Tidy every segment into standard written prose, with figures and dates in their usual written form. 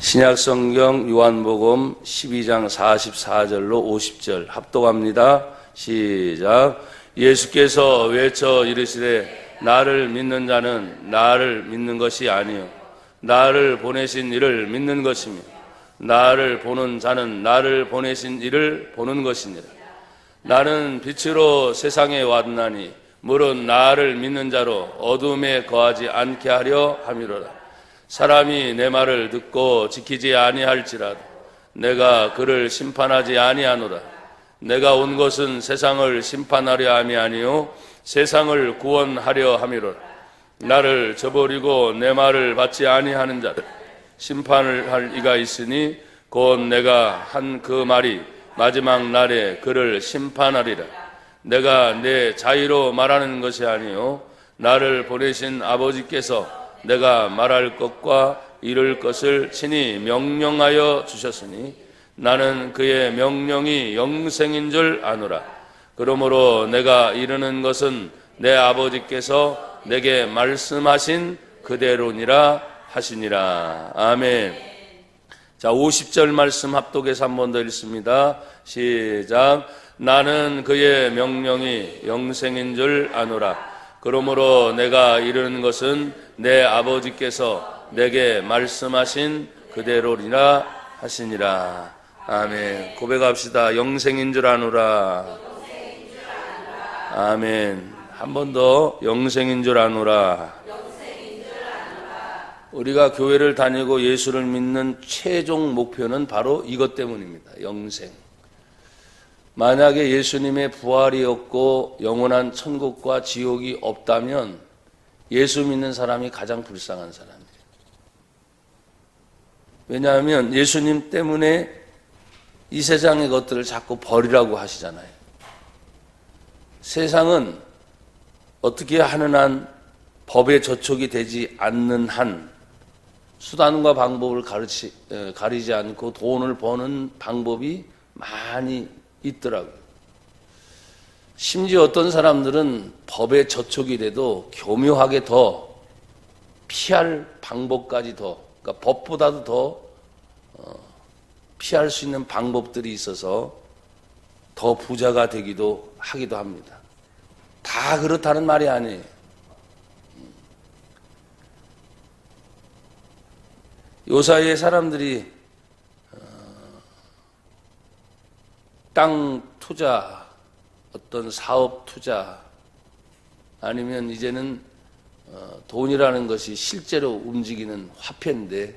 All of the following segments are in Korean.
신약성경 요한복음 12장 44절로 50절 합독합니다. 시작. 예수께서 외쳐 이르시되 나를 믿는 자는 나를 믿는 것이 아니요 나를 보내신 이를 믿는 것이며 나를 보는 자는 나를 보내신 이를 보는 것이니라. 나는 빛으로 세상에 왔나니 물은 나를 믿는 자로 어둠에 거하지 않게 하려 함이로라. 사람이 내 말을 듣고 지키지 아니할지라도 내가 그를 심판하지 아니하노라. 내가 온 것은 세상을 심판하려 함이 아니요 세상을 구원하려 함이로라. 나를 저버리고 내 말을 받지 아니하는 자를 심판을 할 이가 있으니 곧 내가 한 그 말이 마지막 날에 그를 심판하리라. 내가 내 자의로 말하는 것이 아니요 나를 보내신 아버지께서 내가 말할 것과 이룰 것을 친히 명령하여 주셨으니 나는 그의 명령이 영생인 줄 아노라. 그러므로 내가 이르는 것은 내 아버지께서 내게 말씀하신 그대로니라 하시니라. 아멘. 자, 50절 말씀 합독해서 한 번 더 읽습니다. 시작. 나는 그의 명령이 영생인 줄 아노라. 그러므로 내가 이르는 것은 내 아버지께서 내게 말씀하신 그대로니라 하시니라. 아멘. 고백합시다. 영생인 줄 아노라. 아멘. 한 번 더 영생인 줄 아노라. 우리가 교회를 다니고 예수를 믿는 최종 목표는 바로 이것 때문입니다. 영생. 만약에 예수님의 부활이 없고 영원한 천국과 지옥이 없다면 예수 믿는 사람이 가장 불쌍한 사람이에요. 왜냐하면 예수님 때문에 이 세상의 것들을 자꾸 버리라고 하시잖아요. 세상은 어떻게 하는 한 법에 저촉이 되지 않는 한 수단과 방법을 가리지 않고 돈을 버는 방법이 많이 있더라고요. 심지어 어떤 사람들은 법에 저촉이 돼도 교묘하게 더 피할 방법까지 그러니까 법보다도 더 피할 수 있는 방법들이 있어서 더 부자가 되기도 하기도 합니다. 다 그렇다는 말이 아니에요. 요사이에 사람들이 땅 투자, 어떤 사업 투자, 아니면 이제는 돈이라는 것이 실제로 움직이는 화폐인데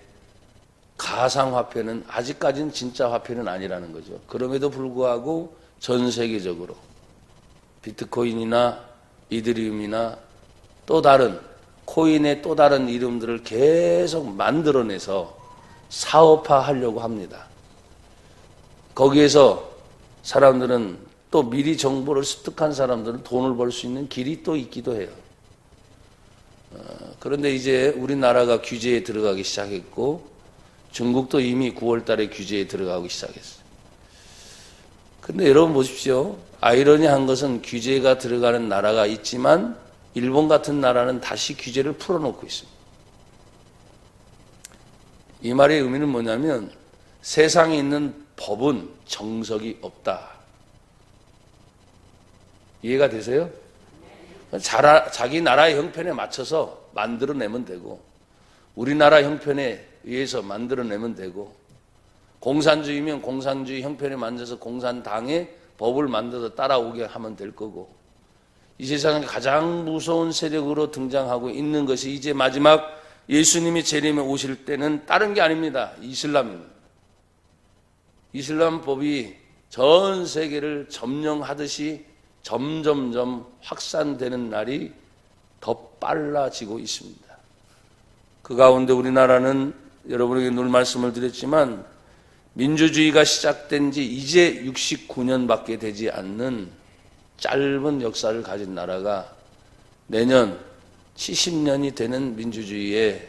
가상화폐는 아직까지는 진짜 화폐는 아니라는 거죠. 그럼에도 불구하고 전 세계적으로 비트코인이나 이더리움이나 또 다른 코인의 또 다른 이름들을 계속 만들어내서 사업화하려고 합니다. 거기에서 사람들은 또 미리 정보를 습득한 사람들은 돈을 벌 수 있는 길이 또 있기도 해요. 그런데 이제 우리나라가 규제에 들어가기 시작했고 중국도 이미 9월 달에 규제에 들어가기 시작했어요. 그런데 여러분 보십시오. 아이러니한 것은 규제가 들어가는 나라가 있지만 일본 같은 나라는 다시 규제를 풀어놓고 있습니다. 이 말의 의미는 뭐냐면 세상에 있는 법은 정석이 없다. 이해가 되세요? 자기 나라의 형편에 맞춰서 만들어내면 되고 우리나라 형편에 의해서 만들어내면 되고 공산주의면 공산주의 형편에 맞춰서 공산당의 법을 만들어서 따라오게 하면 될 거고 이 세상에 가장 무서운 세력으로 등장하고 있는 것이 이제 마지막 예수님이 재림에 오실 때는 다른 게 아닙니다. 이슬람입니다. 이슬람법이 전 세계를 점령하듯이 점점점 확산되는 날이 더 빨라지고 있습니다. 그 가운데 우리나라는 여러분에게 늘 말씀을 드렸지만 민주주의가 시작된 지 이제 69년밖에 되지 않는 짧은 역사를 가진 나라가 내년 70년이 되는 민주주의에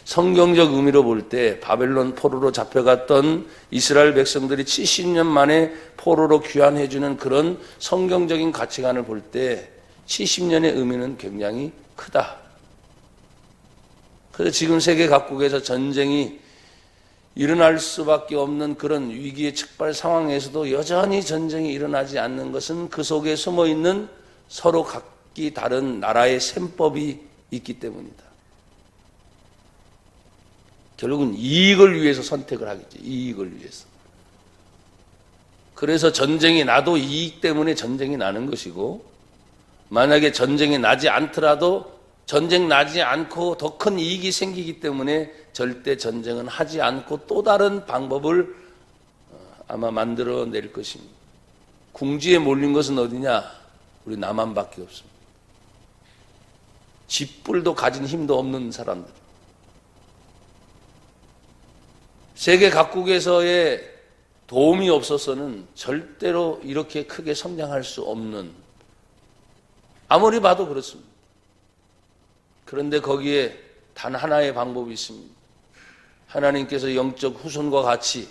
성경적 의미로 볼 때 바벨론 포로로 잡혀갔던 이스라엘 백성들이 70년 만에 포로로 귀환해주는 그런 성경적인 가치관을 볼 때 70년의 의미는 굉장히 크다. 그래서 지금 세계 각국에서 전쟁이 일어날 수밖에 없는 그런 위기의 척발 상황에서도 여전히 전쟁이 일어나지 않는 것은 그 속에 숨어있는 서로 각기 다른 나라의 셈법이 있기 때문이다. 결국은 이익을 위해서 선택을 하겠지. 이익을 위해서. 그래서 전쟁이 나도 이익 때문에 전쟁이 나는 것이고, 만약에 전쟁이 나지 않더라도 전쟁 나지 않고 더 큰 이익이 생기기 때문에 절대 전쟁은 하지 않고 또 다른 방법을 아마 만들어낼 것입니다. 궁지에 몰린 것은 어디냐? 우리 남한밖에 없습니다. 쥐뿔도 가진 힘도 없는 사람들. 세계 각국에서의 도움이 없어서는 절대로 이렇게 크게 성장할 수 없는, 아무리 봐도 그렇습니다. 그런데 거기에 단 하나의 방법이 있습니다. 하나님께서 영적 후손과 같이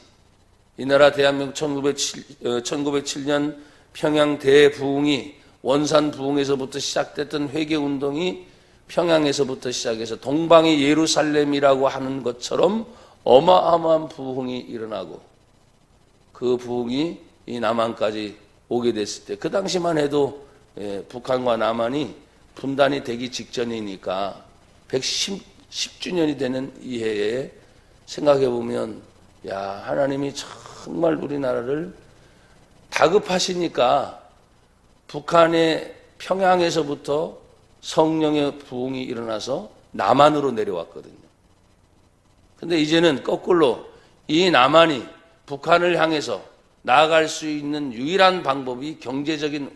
이 나라 대한민국 1907년 평양 대부흥이, 원산 부흥에서부터 시작됐던 회개운동이 평양에서부터 시작해서 동방이 예루살렘이라고 하는 것처럼 어마어마한 부흥이 일어나고, 그 부흥이 이 남한까지 오게 됐을 때, 그 당시만 해도 북한과 남한이 분단이 되기 직전이니까 110주년이 되는 이 해에 생각해 보면, 야, 하나님이 정말 우리나라를 다급하시니까 북한의 평양에서부터 성령의 부흥이 일어나서 남한으로 내려왔거든요. 근데 이제는 거꾸로 이 남한이 북한을 향해서 나아갈 수 있는 유일한 방법이 경제적인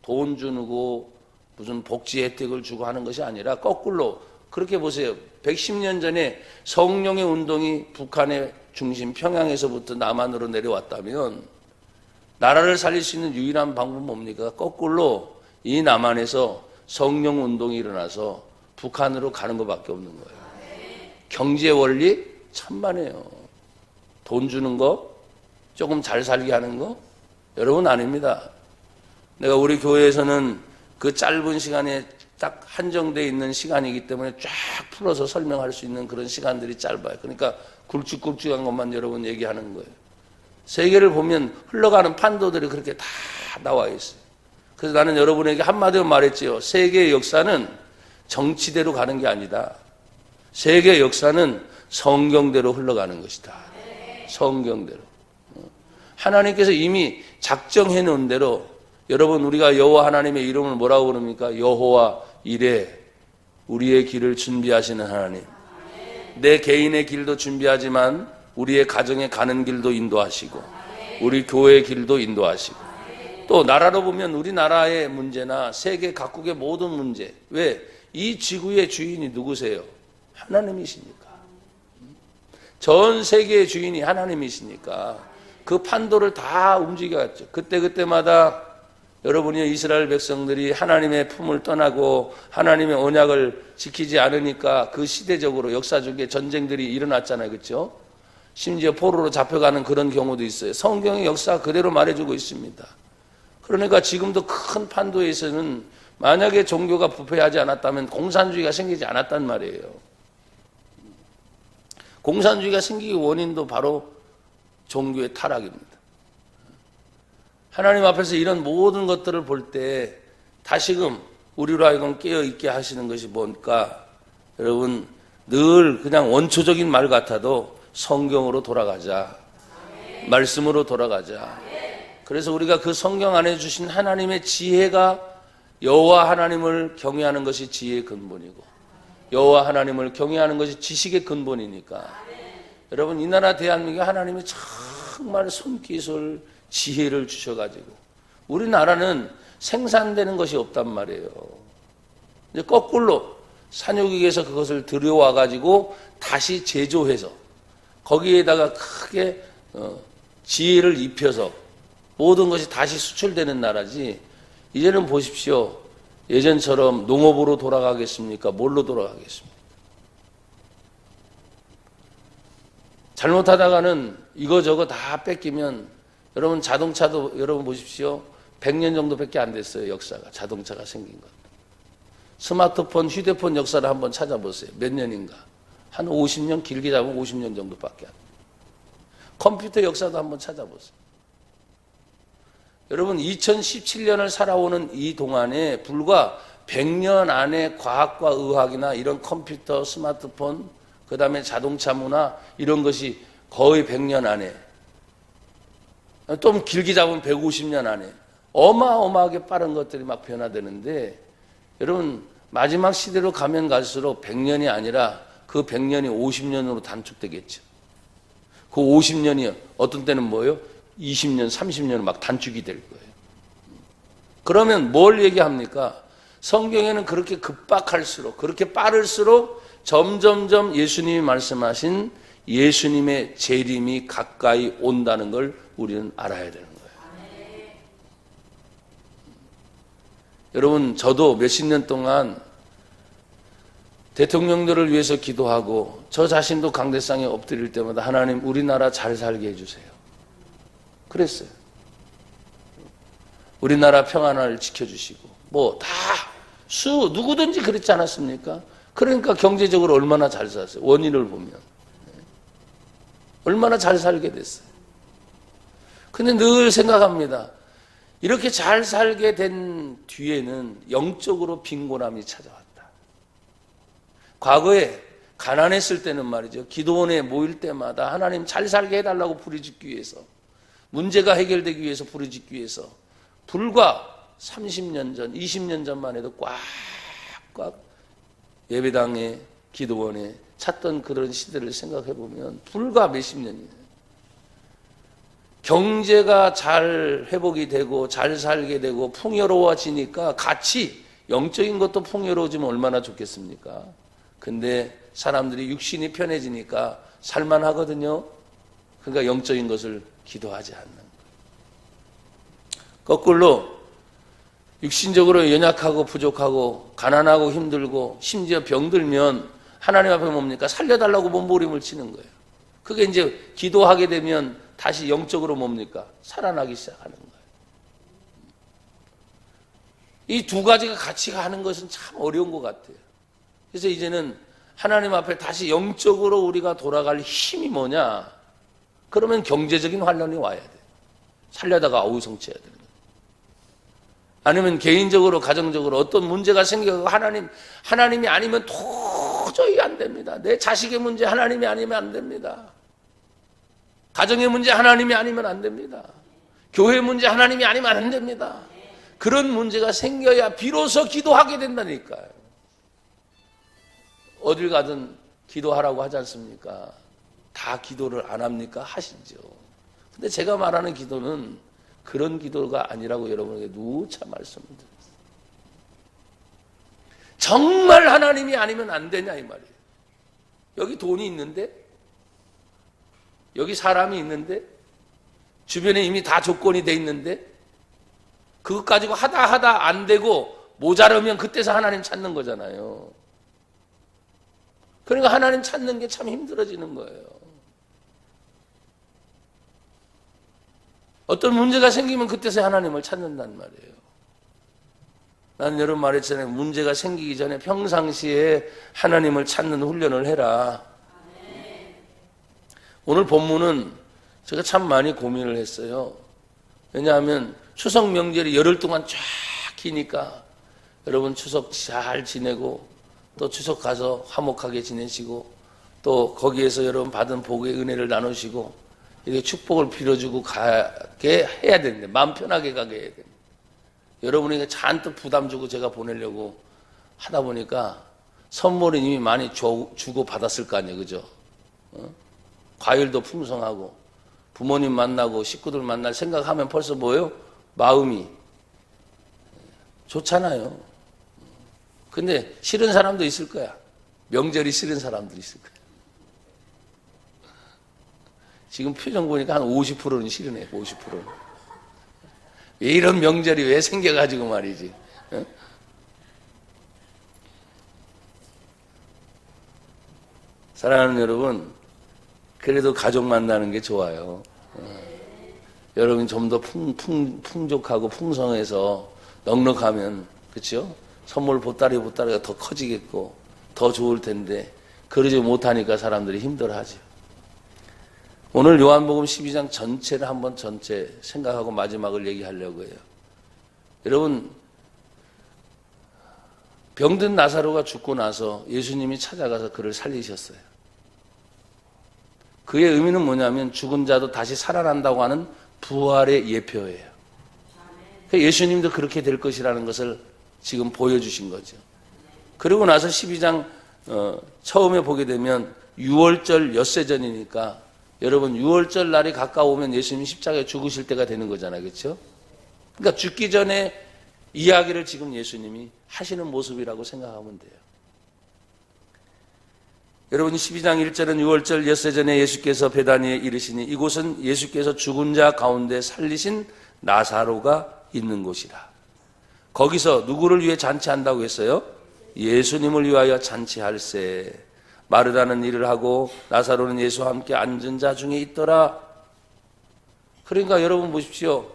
돈 주고 무슨 복지 혜택을 주고 하는 것이 아니라, 거꾸로 그렇게 보세요. 110년 전에 성령의 운동이 북한의 중심 평양에서부터 남한으로 내려왔다면 나라를 살릴 수 있는 유일한 방법은 뭡니까? 거꾸로 이 남한에서 성령 운동이 일어나서 북한으로 가는 것밖에 없는 거예요. 경제 원리 천만에요. 돈 주는 거, 조금 잘 살게 하는 거, 여러분 아닙니다. 내가 우리 교회에서는 그 짧은 시간에 딱 한정되어 있는 시간이기 때문에 쫙 풀어서 설명할 수 있는 그런 시간들이 짧아요. 그러니까 굵직굵직한 것만 여러분 얘기하는 거예요. 세계를 보면 흘러가는 판도들이 그렇게 다 나와 있어요. 그래서 나는 여러분에게 한마디로 말했지요. 세계의 역사는 정치대로 가는 게 아니다. 세계의 역사는 성경대로 흘러가는 것이다. 성경대로. 하나님께서 이미 작정해 놓은 대로, 여러분 우리가 여호와 하나님의 이름을 뭐라고 부릅니까? 여호와 이레, 우리의 길을 준비하시는 하나님. 내 개인의 길도 준비하지만 우리의 가정에 가는 길도 인도하시고, 우리 교회의 길도 인도하시고, 또 나라로 보면 우리나라의 문제나 세계 각국의 모든 문제, 왜? 이 지구의 주인이 누구세요? 하나님이시니까. 전 세계의 주인이 하나님이시니까 그 판도를 다 움직여갔죠. 그때마다 여러분이 이스라엘 백성들이 하나님의 품을 떠나고 하나님의 언약을 지키지 않으니까 그 시대적으로 역사적인 전쟁들이 일어났잖아요. 그렇죠? 심지어 포로로 잡혀가는 그런 경우도 있어요. 성경의 역사 그대로 말해주고 있습니다. 그러니까 지금도 큰 판도에서는 만약에 종교가 부패하지 않았다면 공산주의가 생기지 않았단 말이에요. 공산주의가 생기기 원인도 바로 종교의 타락입니다. 하나님 앞에서 이런 모든 것들을 볼 때 다시금 우리로 하여금 깨어있게 하시는 것이 뭘까? 여러분, 늘 그냥 원초적인 말 같아도 성경으로 돌아가자. 말씀으로 돌아가자. 그래서 우리가 그 성경 안에 주신 하나님의 지혜가, 여호와 하나님을 경외하는 것이 지혜의 근본이고, 여호와 하나님을 경외하는 것이 지식의 근본이니까, 여러분 이 나라 대한민국에 하나님이 정말 손기술, 지혜를 주셔가지고 우리나라는 생산되는 것이 없단 말이에요. 이제 거꾸로 산유국에서 그것을 들여와가지고 다시 제조해서 거기에다가 크게 지혜를 입혀서 모든 것이 다시 수출되는 나라지, 이제는 보십시오. 예전처럼 농업으로 돌아가겠습니까? 뭘로 돌아가겠습니까? 잘못하다가는 이거저거 다 뺏기면, 여러분 자동차도 여러분 보십시오. 100년 정도밖에 안 됐어요. 역사가, 자동차가 생긴 것. 스마트폰, 휴대폰 역사를 한번 찾아보세요. 몇 년인가? 한 50년, 길게 잡으면 50년 정도밖에 안 돼요. 컴퓨터 역사도 한번 찾아보세요. 여러분 2017년을 살아오는 이 동안에 불과 100년 안에 과학과 의학이나 이런 컴퓨터, 스마트폰, 그 다음에 자동차 문화 이런 것이 거의 100년 안에, 좀 길게 잡으면 150년 안에 어마어마하게 빠른 것들이 막 변화되는데, 여러분 마지막 시대로 가면 갈수록 100년이 아니라 그 100년이 50년으로 단축되겠죠. 그 50년이 어떤 때는 뭐예요? 20년, 30년 막 단축이 될 거예요. 그러면 뭘 얘기합니까? 성경에는 그렇게 급박할수록, 그렇게 빠를수록 점점점 예수님이 말씀하신 예수님의 재림이 가까이 온다는 걸 우리는 알아야 되는 거예요. 여러분, 저도 몇십 년 동안 대통령들을 위해서 기도하고 저 자신도 강대상에 엎드릴 때마다 하나님 우리나라 잘 살게 해주세요. 그랬어요. 우리나라 평안을 지켜주시고 뭐 다 누구든지 그랬지 않았습니까? 그러니까 경제적으로 얼마나 잘 살았어요. 원인을 보면 얼마나 잘 살게 됐어요. 근데 늘 생각합니다. 이렇게 잘 살게 된 뒤에는 영적으로 빈곤함이 찾아왔다. 과거에 가난했을 때는 말이죠, 기도원에 모일 때마다 하나님 잘 살게 해달라고 부르짖기 위해서, 문제가 해결되기 위해서 부르짖기 위해서 불과 30년 전, 20년 전만 해도 꽉꽉 예배당에 기도원에 찾던 그런 시대를 생각해 보면 불과 몇십 년이에요. 경제가 잘 회복이 되고 잘 살게 되고 풍요로워지니까 같이 영적인 것도 풍요로워지면 얼마나 좋겠습니까? 근데 사람들이 육신이 편해지니까 살만하거든요. 그러니까 영적인 것을 기도하지 않는 거예요. 거꾸로 육신적으로 연약하고 부족하고 가난하고 힘들고 심지어 병들면 하나님 앞에 뭡니까? 살려달라고 몸부림을 치는 거예요. 그게 이제 기도하게 되면 다시 영적으로 뭡니까? 살아나기 시작하는 거예요. 이 두 가지가 같이 가는 것은 참 어려운 것 같아요. 그래서 이제는 하나님 앞에 다시 영적으로 우리가 돌아갈 힘이 뭐냐? 그러면 경제적인 환란이 와야 돼. 살려다가 어우성쳐야 되는 거예요. 아니면 개인적으로 가정적으로 어떤 문제가 생겨서 하나님이 아니면 도저히 안 됩니다. 내 자식의 문제 하나님이 아니면 안 됩니다. 가정의 문제 하나님이 아니면 안 됩니다. 교회 문제 하나님이 아니면 안 됩니다. 그런 문제가 생겨야 비로소 기도하게 된다니까요. 어딜 가든 기도하라고 하지 않습니까? 다 기도를 안 합니까? 하시죠. 근데 제가 말하는 기도는 그런 기도가 아니라고 여러분에게 누차 말씀을 드렸어요. 정말 하나님이 아니면 안 되냐 이 말이에요. 여기 돈이 있는데, 여기 사람이 있는데, 주변에 이미 다 조건이 돼 있는데, 그것 가지고 하다 안 되고 모자르면 그때서 하나님 찾는 거잖아요. 그러니까 하나님 찾는 게 참 힘들어지는 거예요. 어떤 문제가 생기면 그때서 하나님을 찾는단 말이에요. 나는 여러분 말했잖아요. 문제가 생기기 전에 평상시에 하나님을 찾는 훈련을 해라. 오늘 본문은 제가 참 많이 고민을 했어요. 왜냐하면 추석 명절이 열흘 동안 쫙 기니까 여러분 추석 잘 지내고 또 추석 가서 화목하게 지내시고 또 거기에서 여러분 받은 복의 은혜를 나누시고 이렇게 축복을 빌어주고 가게 해야 되는데, 마음 편하게 가게 해야 되는데, 여러분에게 잔뜩 부담 주고 제가 보내려고 하다 보니까 선물은 이미 많이 주고 받았을 거 아니에요. 그죠? 과일도 풍성하고 부모님 만나고 식구들 만날 생각하면 벌써 뭐예요? 마음이 좋잖아요. 근데 싫은 사람도 있을 거야. 명절이 싫은 사람도 있을 거야. 지금 표정 보니까 한 50%는 싫으네. 50%는. 왜 이런 명절이 왜 생겨가지고 말이지. 사랑하는 여러분, 그래도 가족 만나는 게 좋아요. 여러분 좀 더 풍족하고 풍성해서 넉넉하면, 그렇죠? 선물 보따리가 더 커지겠고 더 좋을 텐데 그러지 못하니까 사람들이 힘들어하죠. 오늘 요한복음 12장 전체를 한번 전체 생각하고 마지막을 얘기하려고 해요. 여러분, 병든 나사로가 죽고 나서 예수님이 찾아가서 그를 살리셨어요. 그의 의미는 뭐냐면 죽은 자도 다시 살아난다고 하는 부활의 예표예요. 예수님도 그렇게 될 것이라는 것을 지금 보여주신 거죠. 그리고 나서 12장 처음에 보게 되면 6월절 엿새 전이니까 여러분 6월절 날이 가까우면 예수님이 십자가에 죽으실 때가 되는 거잖아요. 그렇죠? 그러니까 죽기 전에 이야기를 지금 예수님이 하시는 모습이라고 생각하면 돼요. 여러분 12장 1절은 6월절 엿새 전에 예수께서 베다니에 이르시니 이곳은 예수께서 죽은 자 가운데 살리신 나사로가 있는 곳이라. 거기서 누구를 위해 잔치한다고 했어요? 예수님을 위하여 잔치할세. 마르다는 일을 하고 나사로는 예수와 함께 앉은 자 중에 있더라. 그러니까 여러분 보십시오.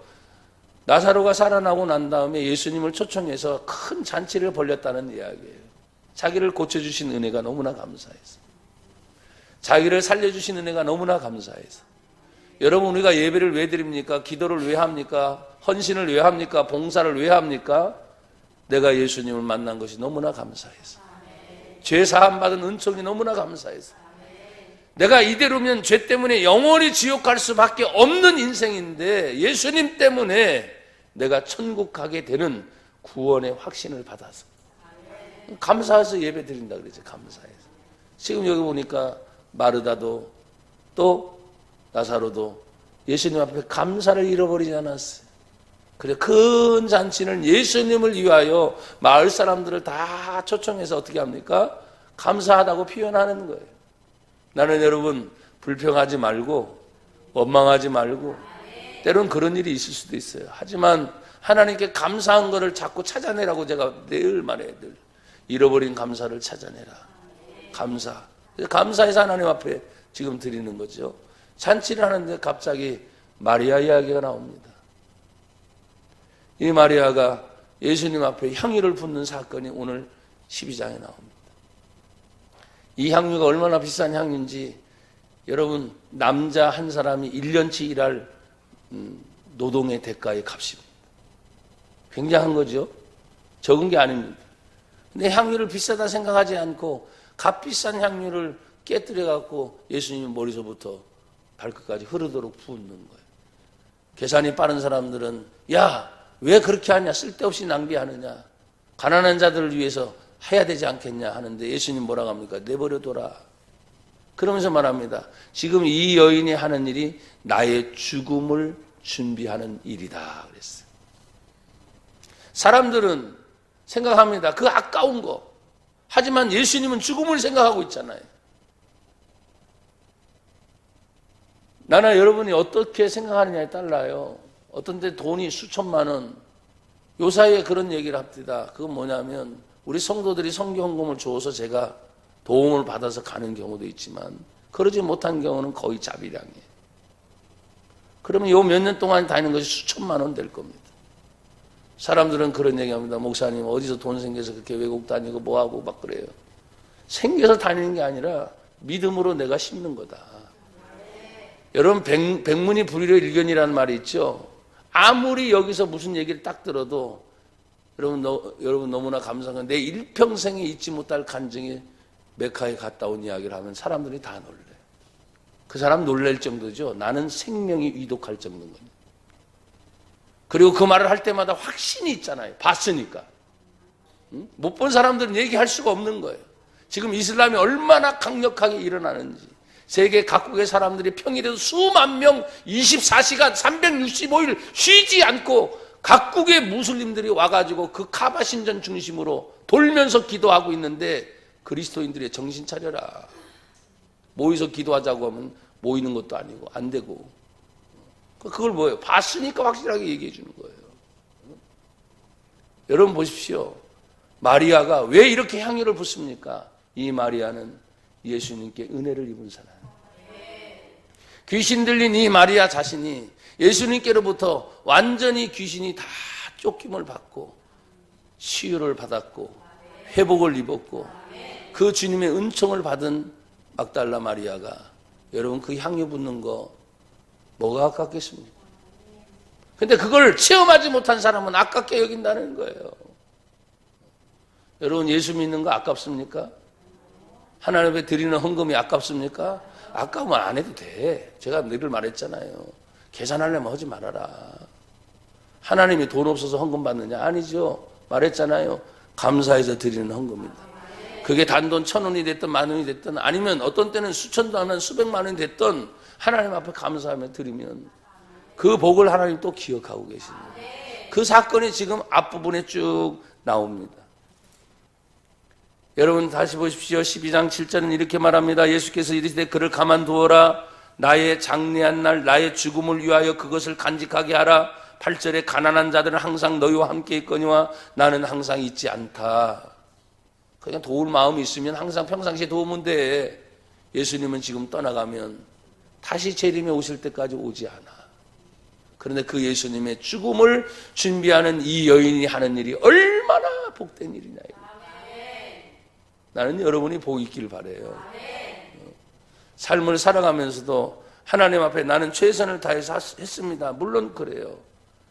나사로가 살아나고 난 다음에 예수님을 초청해서 큰 잔치를 벌였다는 이야기예요. 자기를 고쳐주신 은혜가 너무나 감사해서, 자기를 살려주신 은혜가 너무나 감사해서. 여러분, 우리가 예배를 왜 드립니까? 기도를 왜 합니까? 헌신을 왜 합니까? 봉사를 왜 합니까? 내가 예수님을 만난 것이 너무나 감사해서, 죄 사함 받은 은총이 너무나 감사해서, 내가 이대로면 죄 때문에 영원히 지옥 갈 수밖에 없는 인생인데 예수님 때문에 내가 천국 가게 되는 구원의 확신을 받아서 감사해서 예배 드린다 그러죠. 감사해서. 지금 여기 보니까 마르다도 또 나사로도 예수님 앞에 감사를 잃어버리지 않았어요. 그래, 큰 잔치는 예수님을 위하여 마을 사람들을 다 초청해서 어떻게 합니까? 감사하다고 표현하는 거예요. 나는 여러분 불평하지 말고 원망하지 말고 때론 그런 일이 있을 수도 있어요. 하지만 하나님께 감사한 것을 자꾸 찾아내라고 제가 늘 말해요. 늘 잃어버린 감사를 찾아내라. 감사해서 하나님 앞에 지금 드리는 거죠. 잔치를 하는데 갑자기 마리아 이야기가 나옵니다. 이 마리아가 예수님 앞에 향유를 붓는 사건이 오늘 12장에 나옵니다. 이 향유가 얼마나 비싼 향유인지 여러분, 남자 한 사람이 1년치 일할 노동의 대가의 값입니다. 굉장한 거죠. 적은 게 아닙니다. 근데 향유를 비싸다 생각하지 않고 값비싼 향유를 깨뜨려 갖고 예수님 머리서부터 발끝까지 흐르도록 부은 거예요. 계산이 빠른 사람들은 야, 왜 그렇게 하냐? 쓸데없이 낭비하느냐? 가난한 자들을 위해서 해야 되지 않겠냐 하는데 예수님 뭐라고 합니까? 내버려둬라. 그러면서 말합니다. 지금 이 여인이 하는 일이 나의 죽음을 준비하는 일이다 그랬어요. 사람들은 생각합니다. 그 아까운 거. 하지만 예수님은 죽음을 생각하고 있잖아요. 나나 여러분이 어떻게 생각하느냐에 따라요. 어떤 데 돈이 수천만 원, 요 사이에 그런 얘기를 합니다. 그건 뭐냐면 우리 성도들이 성경금을 줘서 제가 도움을 받아서 가는 경우도 있지만 그러지 못한 경우는 거의 자비량이에요. 그러면 요 몇 년 동안 다니는 것이 수천만 원 될 겁니다. 사람들은 그런 얘기합니다. 목사님 어디서 돈 생겨서 그렇게 외국 다니고 뭐하고 막 그래요. 생겨서 다니는 게 아니라 믿음으로 내가 심는 거다. 여러분 백문이 불여일견이라는 말이 있죠. 아무리 여기서 무슨 얘기를 딱 들어도 여러분 너무나 감사한 건 내 일평생에 잊지 못할 간증이 메카에 갔다 온 이야기를 하면 사람들이 다 놀래요. 그 사람 놀랄 정도죠. 나는 생명이 위독할 정도인 겁니다. 그리고 그 말을 할 때마다 확신이 있잖아요. 봤으니까. 못 본 사람들은 얘기할 수가 없는 거예요. 지금 이슬람이 얼마나 강력하게 일어나는지. 세계 각국의 사람들이 평일에도 수만 명 24시간 365일 쉬지 않고 각국의 무슬림들이 와가지고 그 카바 신전 중심으로 돌면서 기도하고 있는데 그리스도인들이 정신 차려라. 모여서 기도하자고 하면 모이는 것도 아니고 안 되고. 그걸 뭐예요? 봤으니까 확실하게 얘기해 주는 거예요. 여러분 보십시오. 마리아가 왜 이렇게 향유를 붓습니까? 이 마리아는 예수님께 은혜를 입은 사람. 귀신 들린 이 마리아 자신이 예수님께로부터 완전히 귀신이 다 쫓김을 받고 치유를 받았고 회복을 입었고 그 주님의 은총을 받은 막달라 마리아가 여러분 그 향유 붓는 거 뭐가 아깝겠습니까? 근데 그걸 체험하지 못한 사람은 아깝게 여긴다는 거예요. 여러분 예수 믿는 거 아깝습니까? 하나님 앞에 드리는 헌금이 아깝습니까? 아까우면 안 해도 돼. 제가 늘 말했잖아요. 계산하려면 하지 말아라. 하나님이 돈 없어서 헌금 받느냐? 아니죠. 말했잖아요. 감사해서 드리는 헌금입니다. 그게 단돈 1,000원이 됐든 10,000원이 됐든 아니면 어떤 때는 수천도 안 한 수백만 원이 됐든 하나님 앞에 감사하며 드리면 그 복을 하나님 또 기억하고 계십니다. 그 사건이 지금 앞부분에 쭉 나옵니다. 여러분 다시 보십시오. 12장 7절은 이렇게 말합니다. 예수께서 이르시되 그를 가만두어라. 나의 장래한 날 나의 죽음을 위하여 그것을 간직하게 하라. 8절에 가난한 자들은 항상 너희와 함께 있거니와 나는 항상 있지 않다. 그냥 도울 마음이 있으면 항상 평상시에 도우면 돼. 예수님은 지금 떠나가면 다시 재림에 오실 때까지 오지 않아. 그런데 그 예수님의 죽음을 준비하는 이 여인이 하는 일이 얼마나 복된 일이냐. 나는 여러분이 복 있기를 바라요. 삶을 살아가면서도 하나님 앞에 나는 최선을 다해서 했습니다. 물론 그래요.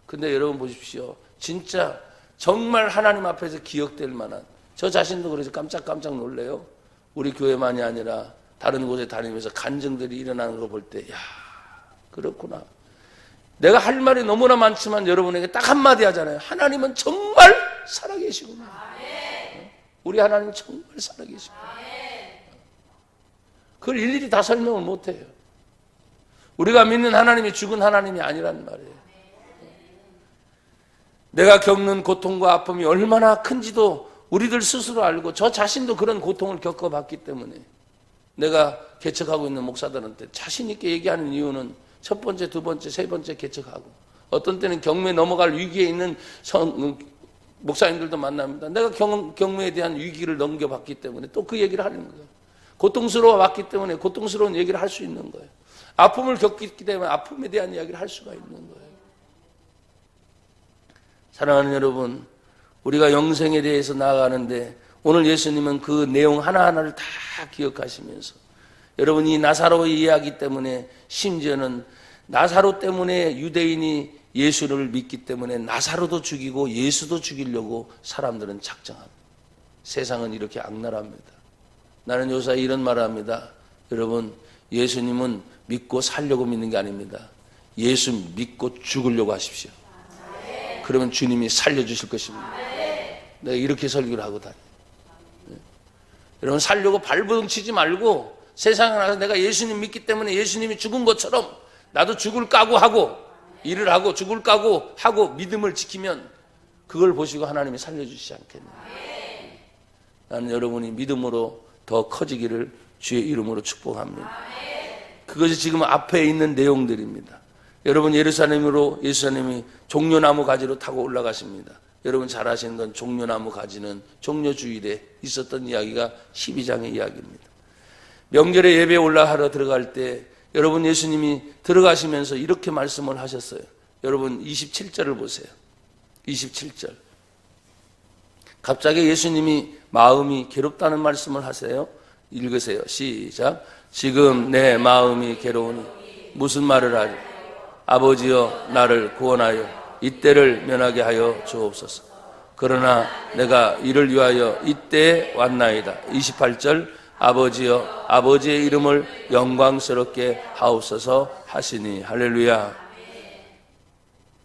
근데 여러분 보십시오. 진짜 정말 하나님 앞에서 기억될 만한, 저 자신도 그래서 깜짝깜짝 놀래요. 우리 교회만이 아니라 다른 곳에 다니면서 간증들이 일어나는 걸 볼 때, 야, 그렇구나. 내가 할 말이 너무나 많지만 여러분에게 딱 한마디 하잖아요. 하나님은 정말 살아계시구나. 우리 하나님 정말 살아계십니다. 그걸 일일이 다 설명을 못해요. 우리가 믿는 하나님이 죽은 하나님이 아니란 말이에요. 내가 겪는 고통과 아픔이 얼마나 큰지도 우리들 스스로 알고 저 자신도 그런 고통을 겪어봤기 때문에 내가 개척하고 있는 목사들한테 자신 있게 얘기하는 이유는 첫 번째, 두 번째, 세 번째 개척하고 어떤 때는 경매 넘어갈 위기에 있는 목사님들도 만납니다. 내가 경매에 대한 위기를 넘겨봤기 때문에 또 그 얘기를 하는 거예요. 고통스러워 봤기 때문에 고통스러운 얘기를 할 수 있는 거예요. 아픔을 겪기 때문에 아픔에 대한 이야기를 할 수가 있는 거예요. 사랑하는 여러분, 우리가 영생에 대해서 나아가는데 오늘 예수님은 그 내용 하나하나를 다 기억하시면서 여러분 이 나사로의 이야기 때문에 심지어는 나사로 때문에 유대인이 예수를 믿기 때문에 나사로도 죽이고 예수도 죽이려고 사람들은 작정합니다. 세상은 이렇게 악랄합니다. 나는 요새 이런 말을 합니다. 여러분 예수님은 믿고 살려고 믿는 게 아닙니다. 예수 믿고 죽으려고 하십시오. 그러면 주님이 살려주실 것입니다. 내가 이렇게 설교를 하고 다녀요. 여러분 살려고 발버둥 치지 말고 세상에 나가서 내가 예수님 믿기 때문에 예수님이 죽은 것처럼 나도 죽을 각오하고 일을 하고 죽을 각오하고 믿음을 지키면 그걸 보시고 하나님이 살려주시지 않겠느냐. 나는 여러분이 믿음으로 더 커지기를 주의 이름으로 축복합니다. 그것이 지금 앞에 있는 내용들입니다. 여러분 예루살렘으로 예수님이 종려나무 가지로 타고 올라가십니다. 여러분 잘 아시는 건 종려나무 가지는 종려주일에 있었던 이야기가 12장의 이야기입니다. 명절에 예배 올라가러 들어갈 때 여러분 예수님이 들어가시면서 이렇게 말씀을 하셨어요. 여러분 27절을 보세요. 27절. 갑자기 예수님이 마음이 괴롭다는 말씀을 하세요. 읽으세요. 시작. 지금 내 마음이 괴로우니 무슨 말을 하리? 아버지여 나를 구원하여 이때를 면하게 하여 주옵소서. 그러나 내가 이를 위하여 이때에 왔나이다. 28절. 아버지여 아버지의 이름을 영광스럽게 하옵소서 하시니. 할렐루야.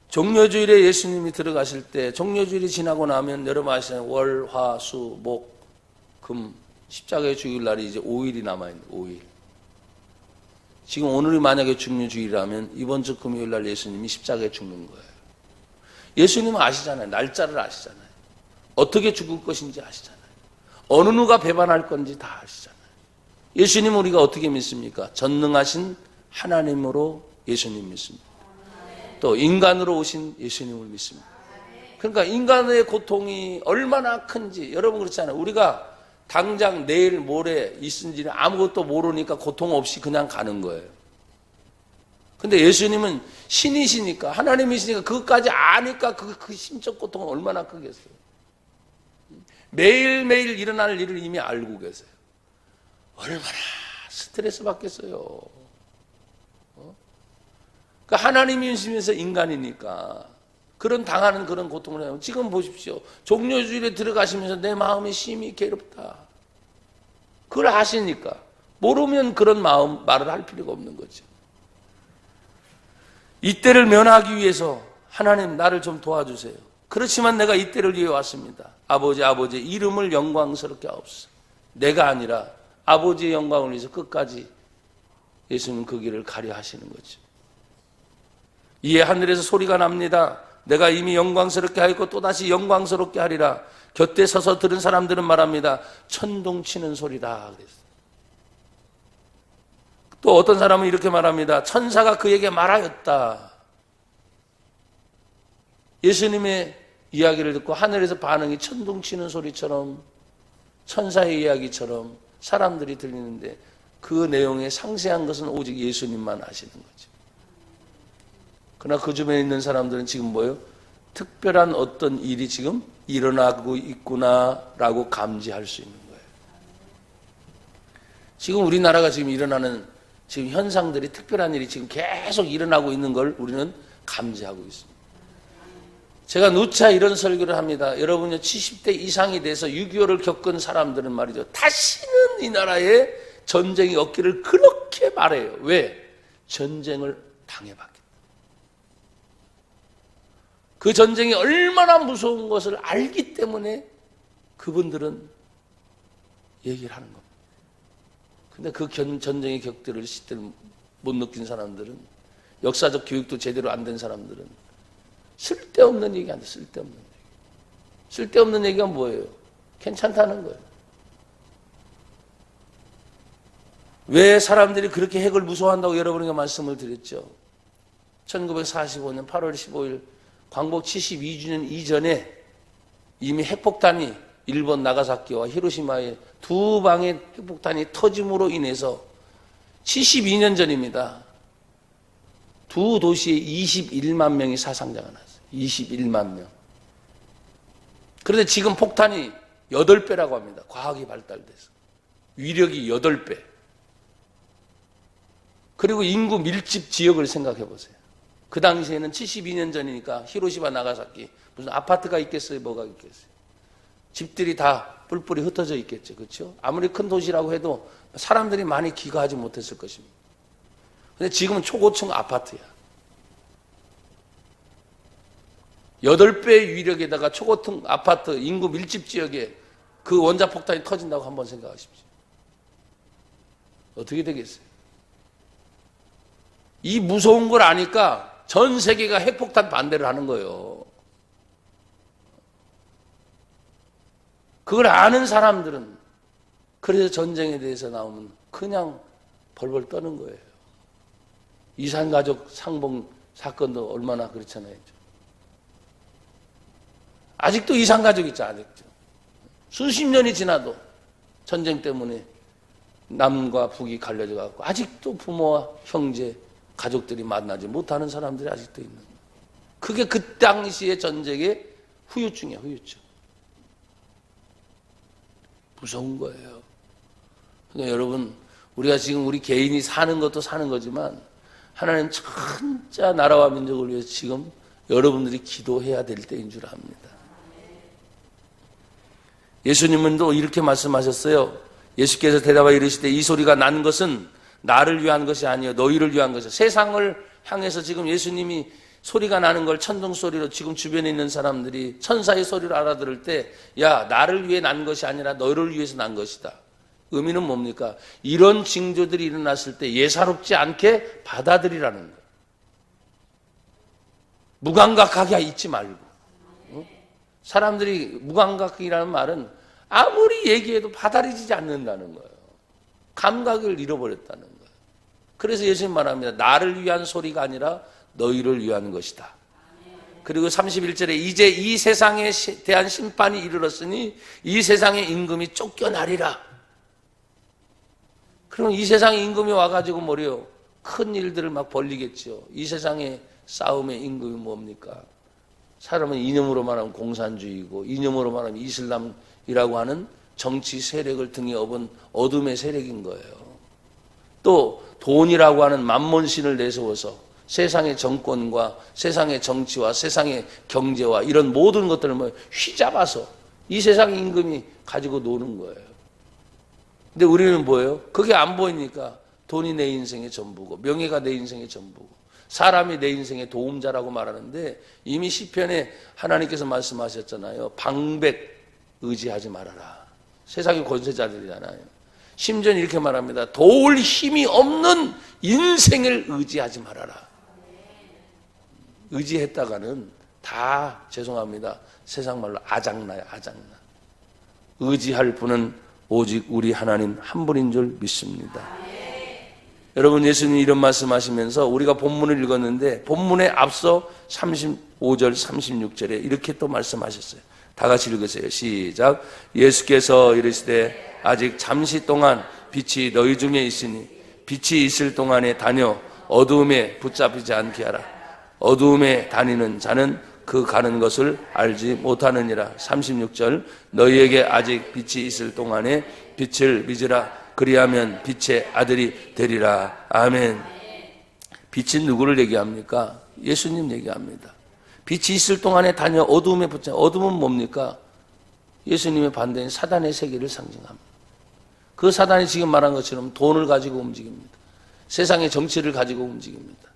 종려주일에 예수님이 들어가실 때 종려주일이 지나고 나면 여러분 아시잖아요. 월, 화, 수, 목, 금 십자가의 죽일 날이 이제 5일이 남아있는 5일. 지금 오늘이 만약에 종려주일이라면 이번 주 금요일 날 예수님이 십자가에 죽는 거예요. 예수님은 아시잖아요. 날짜를 아시잖아요. 어떻게 죽을 것인지 아시잖아요. 어느 누가 배반할 건지 다 아시잖아요. 예수님은 우리가 어떻게 믿습니까? 전능하신 하나님으로 예수님 믿습니다. 또 인간으로 오신 예수님을 믿습니다. 그러니까 인간의 고통이 얼마나 큰지 여러분 그렇잖아요. 우리가 당장 내일 모레 있은지는 아무것도 모르니까 고통 없이 그냥 가는 거예요. 근데 예수님은 신이시니까 하나님이시니까 그것까지 아니까 그 심적 고통은 얼마나 크겠어요. 매일매일 일어날 일을 이미 알고 계세요. 얼마나 스트레스 받겠어요. 그러니까 하나님이 있으면서 인간이니까 그런 당하는 그런 고통을 해요. 지금 보십시오. 종료주일에 들어가시면서 내 마음이 심히 괴롭다. 그걸 아시니까 모르면 그런 마음 말을 할 필요가 없는 거죠. 이때를 면하기 위해서 하나님 나를 좀 도와주세요. 그렇지만 내가 이때를 위해 왔습니다. 아버지 이름을 영광스럽게 하옵소서. 내가 아니라 아버지의 영광을 위해서 끝까지 예수님 그 길을 가려 하시는 거죠. 이에 하늘에서 소리가 납니다. 내가 이미 영광스럽게 하였고 또다시 영광스럽게 하리라. 곁에 서서 들은 사람들은 말합니다. 천둥치는 소리다 그랬어요. 또 어떤 사람은 이렇게 말합니다. 천사가 그에게 말하였다. 예수님의 이야기를 듣고 하늘에서 반응이 천둥치는 소리처럼 천사의 이야기처럼 사람들이 들리는데 그 내용의 상세한 것은 오직 예수님만 아시는 거죠. 그러나 그 주변에 있는 사람들은 지금 뭐예요? 특별한 어떤 일이 지금 일어나고 있구나라고 감지할 수 있는 거예요. 지금 우리나라가 지금 일어나는 지금 현상들이 특별한 일이 지금 계속 일어나고 있는 걸 우리는 감지하고 있습니다. 제가 누차 이런 설교를 합니다. 여러분이 70대 이상이 돼서 6.25를 겪은 사람들은 말이죠. 다시는 이 나라에 전쟁이 없기를 그렇게 말해요. 왜? 전쟁을 당해봤기 때문에. 그 전쟁이 얼마나 무서운 것을 알기 때문에 그분들은 얘기를 하는 겁니다. 근데 그 전쟁의 격들을 시대를 못 느낀 사람들은, 역사적 교육도 제대로 안 된 사람들은 쓸데없는 얘기 안 돼. 쓸데없는 얘기. 쓸데없는 얘기가 뭐예요? 괜찮다는 거예요. 왜 사람들이 그렇게 핵을 무서워한다고 여러분에게 말씀을 드렸죠. 1945년 8월 15일 광복 72주년 이전에 이미 핵폭탄이 일본 나가사키와 히로시마에 두 방의 핵폭탄이 터짐으로 인해서 72년 전입니다. 두 도시에 21만 명이 사상자가 났어요. 21만 명. 그런데 지금 폭탄이 8배라고 합니다. 과학이 발달돼서. 위력이 8배. 그리고 인구 밀집 지역을 생각해 보세요. 그 당시에는 72년 전이니까 히로시마 나가사키 무슨 아파트가 있겠어요? 뭐가 있겠어요? 집들이 다 뿔뿔이 흩어져 있겠죠. 그렇죠? 아무리 큰 도시라고 해도 사람들이 많이 귀가하지 못했을 것입니다. 근데 지금은 초고층 아파트야. 8배의 위력에다가 초고층 아파트 인구 밀집 지역에 그 원자폭탄이 터진다고 한번 생각하십시오. 어떻게 되겠어요? 이 무서운 걸 아니까 전 세계가 핵폭탄 반대를 하는 거예요. 그걸 아는 사람들은 그래서 전쟁에 대해서 나오면 그냥 벌벌 떠는 거예요. 이산가족 상봉 사건도 얼마나 그렇잖아요. 아직도 이산가족 있죠. 아직도. 수십 년이 지나도 전쟁 때문에 남과 북이 갈려져 갖고 아직도 부모와 형제, 가족들이 만나지 못하는 사람들이 아직도 있는 거예요. 그게 그 당시의 전쟁의 후유증이에요. 후유증. 무서운 거예요. 그러니까 여러분, 우리가 지금 우리 개인이 사는 것도 사는 거지만 하나님 진짜 나라와 민족을 위해서 지금 여러분들이 기도해야 될 때인 줄 압니다. 예수님은 또 이렇게 말씀하셨어요. 예수께서 대답하여 이르시되 이 소리가 난 것은 나를 위한 것이 아니요 너희를 위한 것이요. 세상을 향해서 지금 예수님이 소리가 나는 걸 천둥 소리로 지금 주변에 있는 사람들이 천사의 소리를 알아들을 때, 야, 나를 위해 난 것이 아니라 너를 위해서 난 것이다. 의미는 뭡니까? 이런 징조들이 일어났을 때 예사롭지 않게 받아들이라는 거예요. 무감각하게 있지 말고. 사람들이 무감각이라는 말은 아무리 얘기해도 받아들이지 않는다는 거예요. 감각을 잃어버렸다는 거예요. 그래서 예수님 말합니다. 나를 위한 소리가 아니라 너희를 위한 것이다. 그리고 31절에 이제 이 세상에 대한 심판이 이르렀으니 이 세상의 임금이 쫓겨나리라. 그럼 이 세상의 임금이 와가지고 뭐래요? 큰 일들을 막 벌리겠죠. 이 세상의 싸움의 임금이 뭡니까? 사람은 이념으로 말하면 공산주의고 이념으로 말하면 이슬람이라고 하는 정치 세력을 등에 업은 어둠의 세력인 거예요. 또 돈이라고 하는 만몬신을 내세워서 세상의 정권과 세상의 정치와 세상의 경제와 이런 모든 것들을 뭐 휘잡아서 이 세상의 임금이 가지고 노는 거예요. 근데 우리는 뭐예요? 그게 안 보이니까 돈이 내 인생의 전부고 명예가 내 인생의 전부고 사람이 내 인생의 도움자라고 말하는데 이미 시편에 하나님께서 말씀하셨잖아요. 방백 의지하지 말아라. 세상의 권세자들이잖아요. 심지어 이렇게 말합니다. 도울 힘이 없는 인생을 의지하지 말아라. 의지했다가는 다 죄송합니다. 세상 말로 아작나요. 아작나. 의지할 분은 오직 우리 하나님 한 분인 줄 믿습니다. 여러분, 예수님이 이런 말씀하시면서 우리가 본문을 읽었는데 본문에 앞서 35절 36절에 이렇게 또 말씀하셨어요. 다 같이 읽으세요. 시작. 예수께서 이르시되 아직 잠시 동안 빛이 너희 중에 있으니 빛이 있을 동안에 다녀 어두움에 붙잡히지 않게 하라. 어두움에 다니는 자는 그 가는 것을 알지 못하느니라. 36절. 너희에게 아직 빛이 있을 동안에 빛을 빚으라. 그리하면 빛의 아들이 되리라. 아멘. 빛은 누구를 얘기합니까? 예수님 얘기합니다. 빛이 있을 동안에 다녀 어두움에 붙자. 어둠은 뭡니까? 예수님의 반대인 사단의 세계를 상징합니다. 그 사단이 지금 말한 것처럼 돈을 가지고 움직입니다. 세상의 정치를 가지고 움직입니다.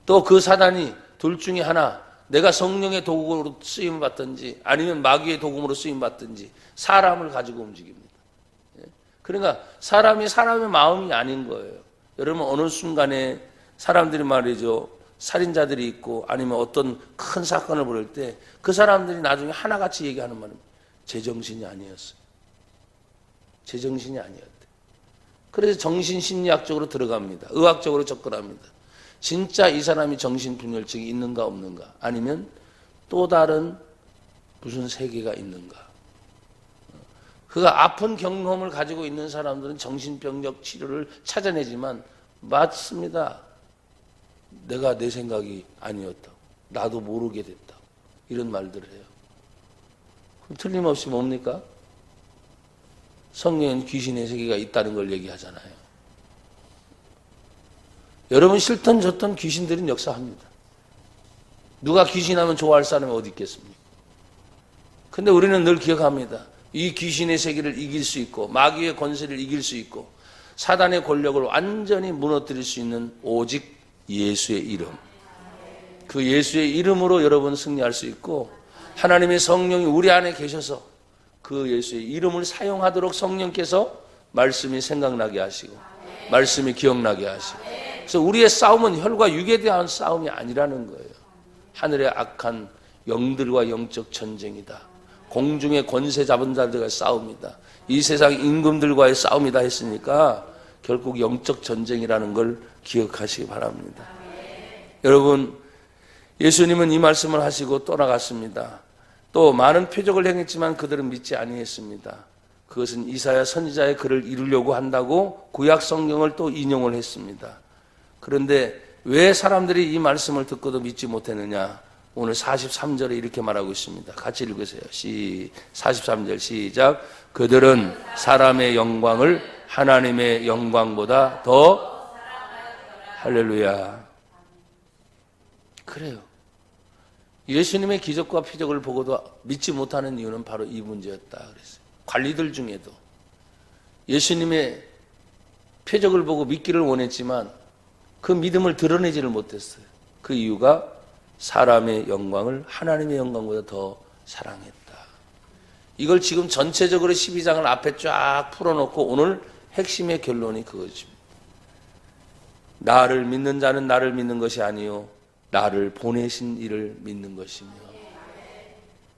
또 그 사단이 둘 중에 하나, 내가 성령의 도구로 쓰임을 받든지 아니면 마귀의 도구로 쓰임 받든지 사람을 가지고 움직입니다. 그러니까 사람이 사람의 마음이 아닌 거예요. 여러분, 어느 순간에 사람들이 말이죠, 살인자들이 있고 아니면 어떤 큰 사건을 벌일 때 그 사람들이 나중에 하나같이 얘기하는 말은 제정신이 아니었어요. 제정신이 아니었대. 그래서 정신심리학적으로 들어갑니다. 의학적으로 접근합니다. 진짜 이 사람이 정신분열증이 있는가 없는가, 아니면 또 다른 무슨 세계가 있는가. 그가 아픈 경험을 가지고 있는 사람들은 정신병력 치료를 찾아내지만 맞습니다. 내가 내 생각이 아니었다. 나도 모르게 됐다. 이런 말들을 해요. 그럼 틀림없이 뭡니까? 성령은 귀신의 세계가 있다는 걸 얘기하잖아요. 여러분, 싫던 좋던 귀신들은 역사합니다. 누가 귀신하면 좋아할 사람이 어디 있겠습니까? 근데 우리는 늘 기억합니다. 이 귀신의 세계를 이길 수 있고 마귀의 권세를 이길 수 있고 사단의 권력을 완전히 무너뜨릴 수 있는 오직 예수의 이름. 그 예수의 이름으로 여러분 승리할 수 있고, 하나님의 성령이 우리 안에 계셔서 그 예수의 이름을 사용하도록 성령께서 말씀이 생각나게 하시고 말씀이 기억나게 하시고, 그래서 우리의 싸움은 혈과 육에 대한 싸움이 아니라는 거예요. 하늘의 악한 영들과 영적 전쟁이다. 공중의 권세 잡은 자들과의 싸움이다. 이 세상 임금들과의 싸움이다 했으니까 결국 영적 전쟁이라는 걸 기억하시기 바랍니다. 여러분, 예수님은 이 말씀을 하시고 떠나갔습니다. 또 많은 표적을 행했지만 그들은 믿지 아니했습니다. 그것은 이사야 선지자의 글을 이루려고 한다고 구약 성경을 또 인용을 했습니다. 그런데 왜 사람들이 이 말씀을 듣고도 믿지 못했느냐? 오늘 43절에 이렇게 말하고 있습니다. 같이 읽으세요. 43절 시작. 그들은 사람의 영광을 하나님의 영광보다 더 할렐루야. 그래요. 예수님의 기적과 표적을 보고도 믿지 못하는 이유는 바로 이 문제였다 그랬어요. 관리들 중에도 예수님의 표적을 보고 믿기를 원했지만 그 믿음을 드러내지를 못했어요. 그 이유가 사람의 영광을 하나님의 영광보다 더 사랑했다. 이걸 지금 전체적으로 12장을 앞에 쫙 풀어놓고 오늘 핵심의 결론이 그거죠. 나를 믿는 자는 나를 믿는 것이 아니요 나를 보내신 이를 믿는 것이며.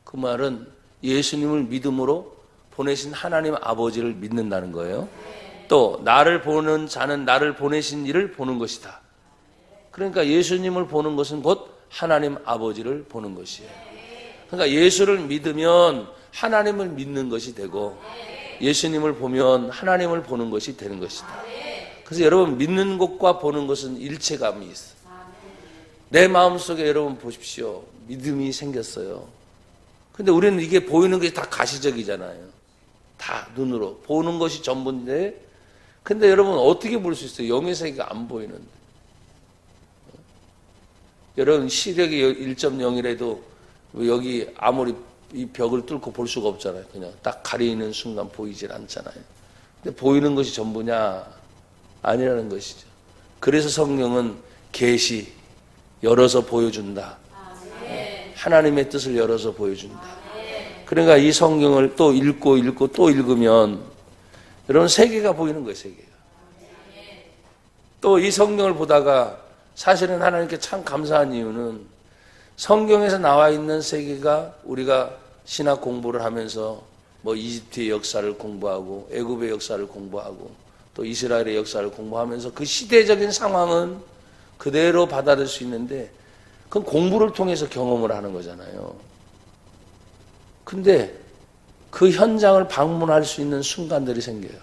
그 말은 예수님을 믿음으로 보내신 하나님 아버지를 믿는다는 거예요. 또 나를 보는 자는 나를 보내신 이를 보는 것이다. 그러니까 예수님을 보는 것은 곧 하나님 아버지를 보는 것이에요. 그러니까 예수를 믿으면 하나님을 믿는 것이 되고 예수님을 보면 하나님을 보는 것이 되는 것이다. 그래서 여러분, 믿는 것과 보는 것은 일체감이 있어요. 내 마음속에 여러분 보십시오. 믿음이 생겼어요. 근데 우리는 이게 보이는 것이 다 가시적이잖아요. 다 눈으로 보는 것이 전부인데, 근데 여러분 어떻게 볼 수 있어요? 영의 세계가 안 보이는데. 여러분 시력이 1.0이라도 여기 아무리 이 벽을 뚫고 볼 수가 없잖아요. 그냥 딱 가리는 순간 보이질 않잖아요. 근데 보이는 것이 전부냐? 아니라는 것이죠. 그래서 성경은 계시, 열어서 보여준다. 하나님의 뜻을 열어서 보여준다. 그러니까 이 성경을 또 읽고 또 읽으면 여러분 세계가 보이는 거예요. 세계가. 또 이 성경을 보다가 사실은 하나님께 참 감사한 이유는 성경에서 나와 있는 세계가 우리가 신학 공부를 하면서 뭐 이집트의 역사를 공부하고 애굽의 역사를 공부하고 또 이스라엘의 역사를 공부하면서 그 시대적인 상황은 그대로 받아들일 수 있는데 그건 공부를 통해서 경험을 하는 거잖아요. 근데 그 현장을 방문할 수 있는 순간들이 생겨요.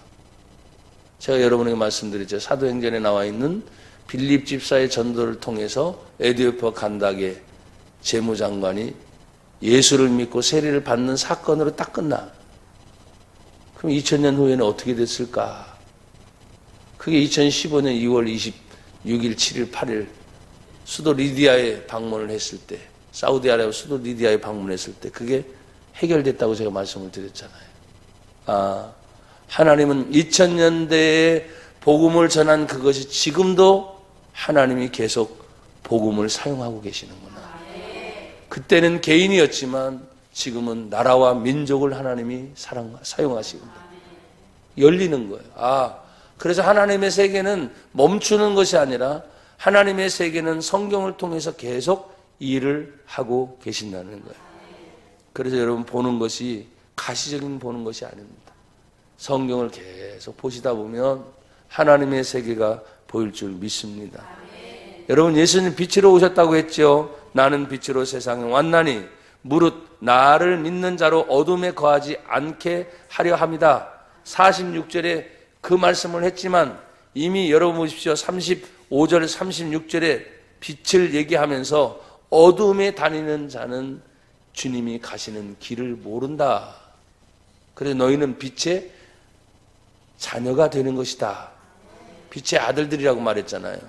제가 여러분에게 말씀드렸죠. 사도행전에 나와 있는 빌립 집사의 전도를 통해서 에디오피아 간닥의 재무장관이 예수를 믿고 세례를 받는 사건으로 딱 끝나. 그럼 2000년 후에는 어떻게 됐을까? 그게 2015년 2월 26일, 7일, 8일 수도 리디아에 방문을 했을 때, 사우디아라비아 수도 리디아에 방문했을 때 그게 해결됐다고 제가 말씀을 드렸잖아요. 하나님은 2000년대에 복음을 전한 그것이 지금도 하나님이 계속 복음을 사용하고 계시는구나. 그때는 개인이었지만 지금은 나라와 민족을 하나님이 사용하시고 열리는 거예요. 그래서 하나님의 세계는 멈추는 것이 아니라 하나님의 세계는 성경을 통해서 계속 일을 하고 계신다는 거예요. 그래서 여러분 보는 것이 가시적인 보는 것이 아닙니다. 성경을 계속 보시다 보면 하나님의 세계가 보일 줄 믿습니다. 여러분 예수님 빛으로 오셨다고 했죠. 나는 빛으로 세상에 왔나니 무릇 나를 믿는 자로 어둠에 거하지 않게 하려 함이다. 46절에 그 말씀을 했지만 이미 여러분 보십시오. 35절 36절에 빛을 얘기하면서 어둠에 다니는 자는 주님이 가시는 길을 모른다. 그래서 너희는 빛의 자녀가 되는 것이다. 빛의 아들들이라고 말했잖아요.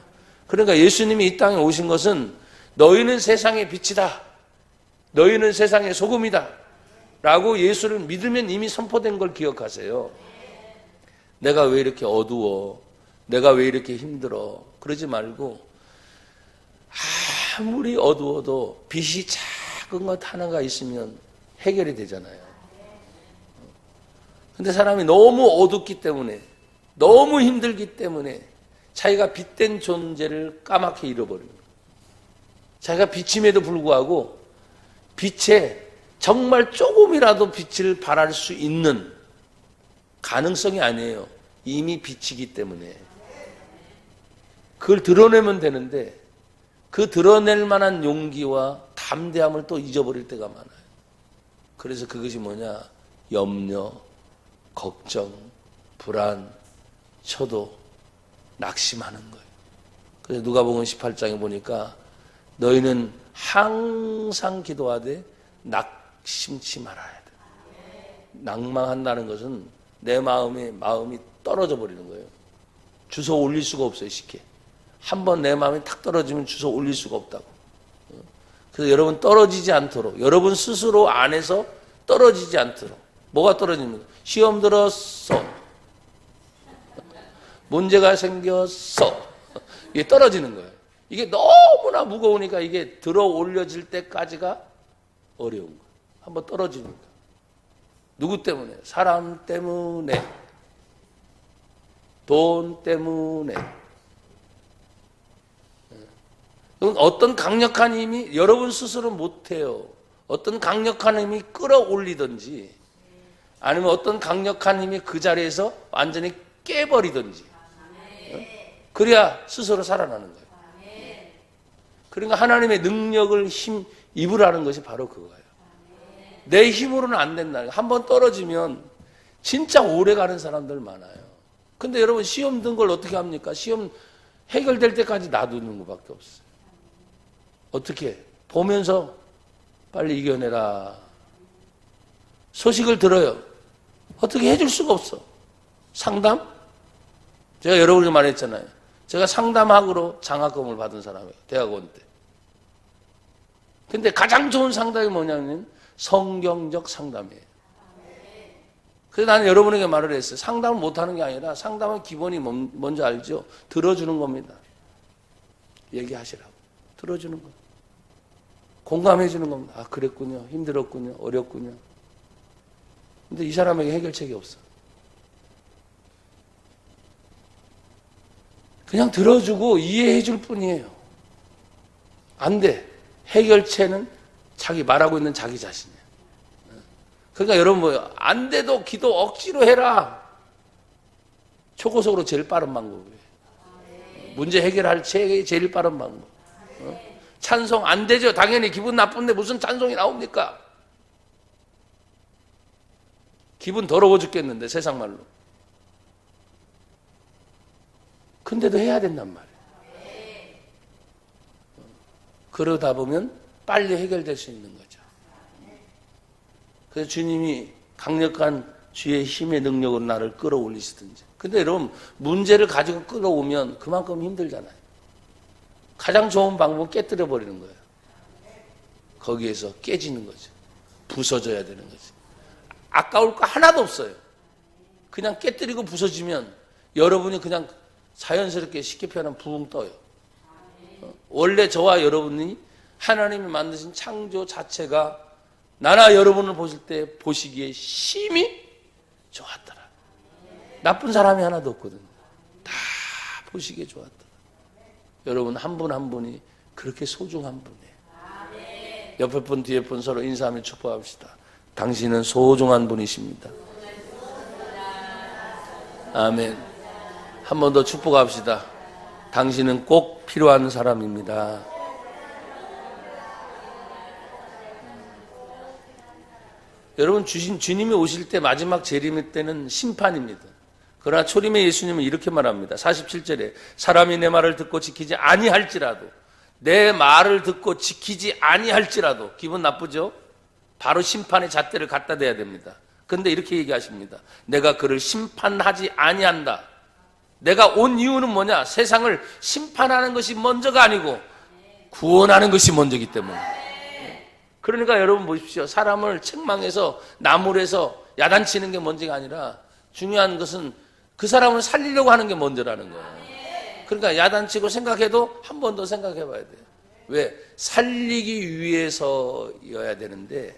그러니까 예수님이 이 땅에 오신 것은 너희는 세상의 빛이다. 너희는 세상의 소금이다. 라고 예수를 믿으면 이미 선포된 걸 기억하세요. 내가 왜 이렇게 어두워? 내가 왜 이렇게 힘들어? 그러지 말고 아무리 어두워도 빛이 작은 것 하나가 있으면 해결이 되잖아요. 근데 사람이 너무 어둡기 때문에 너무 힘들기 때문에 자기가 빛된 존재를 까맣게 잃어버리는 거예요. 자기가 빛임에도 불구하고 빛에 정말 조금이라도 빛을 발할 수 있는 가능성이 아니에요. 이미 빛이기 때문에. 그걸 드러내면 되는데 그 드러낼 만한 용기와 담대함을 또 잊어버릴 때가 많아요. 그래서 그것이 뭐냐? 염려, 걱정, 불안, 초도, 낙심하는 거예요. 그래서 누가복음 18장에 보니까 너희는 항상 기도하되 낙심치 말아야 돼. 낭망한다는 것은 내 마음이 떨어져 버리는 거예요. 주워 올릴 수가 없어요, 쉽게. 한번 내 마음이 탁 떨어지면 주워 올릴 수가 없다고. 그래서 여러분 떨어지지 않도록, 여러분 스스로 안에서 떨어지지 않도록. 뭐가 떨어집니까? 시험 들었어. 문제가 생겼어. 이게 떨어지는 거예요. 이게 너무나 무거우니까 이게 들어 올려질 때까지가 어려운 거예요. 한번 떨어지니까. 누구 때문에? 사람 때문에. 돈 때문에. 어떤 강력한 힘이 여러분 스스로 못해요. 어떤 강력한 힘이 끌어올리든지 아니면 어떤 강력한 힘이 그 자리에서 완전히 깨버리든지 그래야 스스로 살아나는 거예요. 그러니까 하나님의 능력을 입으라는 것이 바로 그거예요. 내 힘으로는 안 된다. 한번 떨어지면 진짜 오래 가는 사람들 많아요. 근데 여러분 시험 든 걸 어떻게 합니까? 시험 해결될 때까지 놔두는 것밖에 없어요. 어떻게? 보면서 빨리 이겨내라. 소식을 들어요. 어떻게 해줄 수가 없어. 상담? 제가 여러분에게 말했잖아요. 제가 상담학으로 장학금을 받은 사람이에요. 대학원 때. 근데 가장 좋은 상담이 뭐냐면 성경적 상담이에요. 그래서 나는 여러분에게 말을 했어요. 상담을 못하는 게 아니라 상담은 기본이 뭔지 알죠? 들어주는 겁니다. 얘기하시라고. 들어주는 거예요. 공감해 주는 겁니다. 아, 그랬군요. 힘들었군요. 어렵군요. 근데 이 사람에게 해결책이 없어. 그냥 들어주고 이해해 줄 뿐이에요. 안 돼. 해결책은 자기 말하고 있는 자기 자신이에요. 그러니까 여러분 뭐예요? 안 돼도 기도 억지로 해라. 초고속으로 제일 빠른 방법이에요. 문제 해결할 제일 빠른 방법. 찬송 안 되죠. 당연히 기분 나쁜데 무슨 찬송이 나옵니까? 기분 더러워 죽겠는데 세상 말로. 근데도 해야 된단 말이에요. 그러다 보면 빨리 해결될 수 있는 거죠. 그래서 주님이 강력한 주의 힘의 능력으로 나를 끌어올리시든지. 근데 여러분 문제를 가지고 끌어오면 그만큼 힘들잖아요. 가장 좋은 방법은 깨뜨려 버리는 거예요. 거기에서 깨지는 거죠. 부서져야 되는 거죠. 아까울 거 하나도 없어요. 그냥 깨뜨리고 부서지면 여러분이 그냥 자연스럽게 쉽게 표현하면 붕 떠요. 원래 저와 여러분이 하나님이 만드신 창조 자체가 나나 여러분을 보실 때 보시기에 심히 좋았더라. 나쁜 사람이 하나도 없거든요. 다 보시기에 좋았더라. 여러분 한 분 한 분이 그렇게 소중한 분이에요. 옆에 분 뒤에 분 서로 인사하며 축복합시다. 당신은 소중한 분이십니다. 아멘. 한 번 더 축복합시다. 당신은 꼭 필요한 사람입니다. 여러분 주님이 오실 때 마지막 재림의 때는 심판입니다. 그러나 초림의 예수님은 이렇게 말합니다. 47절에 사람이 내 말을 듣고 지키지 아니할지라도, 내 말을 듣고 지키지 아니할지라도, 기분 나쁘죠? 바로 심판의 잣대를 갖다 대야 됩니다. 그런데 이렇게 얘기하십니다. 내가 그를 심판하지 아니한다. 내가 온 이유는 뭐냐? 세상을 심판하는 것이 먼저가 아니고 구원하는 것이 먼저이기 때문에. 그러니까 여러분 보십시오. 사람을 책망해서 나무래서 야단치는 게 먼저가 아니라 중요한 것은 그 사람을 살리려고 하는 게 먼저라는 거예요. 그러니까 야단치고 생각해도 한 번 더 생각해 봐야 돼요. 왜? 살리기 위해서여야 되는데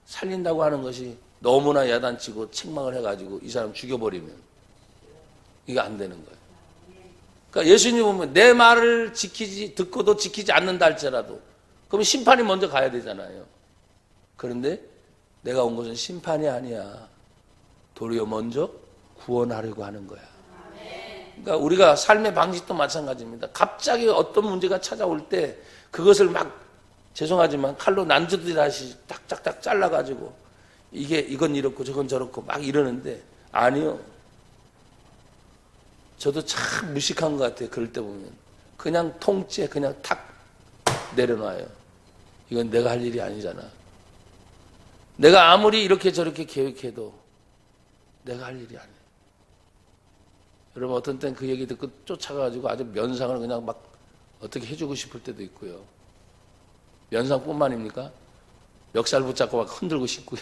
살린다고 하는 것이 너무나 야단치고 책망을 해가지고 이 사람 죽여버리면 이게 안 되는 거예요. 그러니까 예수님 보면 내 말을 듣고도 지키지 않는다 할지라도 그러면 심판이 먼저 가야 되잖아요. 그런데 내가 온 것은 심판이 아니야. 도리어 먼저 구원하려고 하는 거야. 그러니까 우리가 삶의 방식도 마찬가지입니다. 갑자기 어떤 문제가 찾아올 때 그것을 막 죄송하지만 칼로 난주듯이 딱딱딱 잘라가지고 이건 이렇고 저건 저렇고 막 이러는데 아니요. 저도 참 무식한 것 같아요. 그럴 때 보면 그냥 통째 그냥 탁 내려놔요. 이건 내가 할 일이 아니잖아. 내가 아무리 이렇게 저렇게 계획해도 내가 할 일이 아니에요. 여러분 어떤 땐 그 얘기 듣고 쫓아가지고 아주 면상을 그냥 막 어떻게 해주고 싶을 때도 있고요. 면상뿐만입니까? 멱살 붙잡고 막 흔들고 싶고요.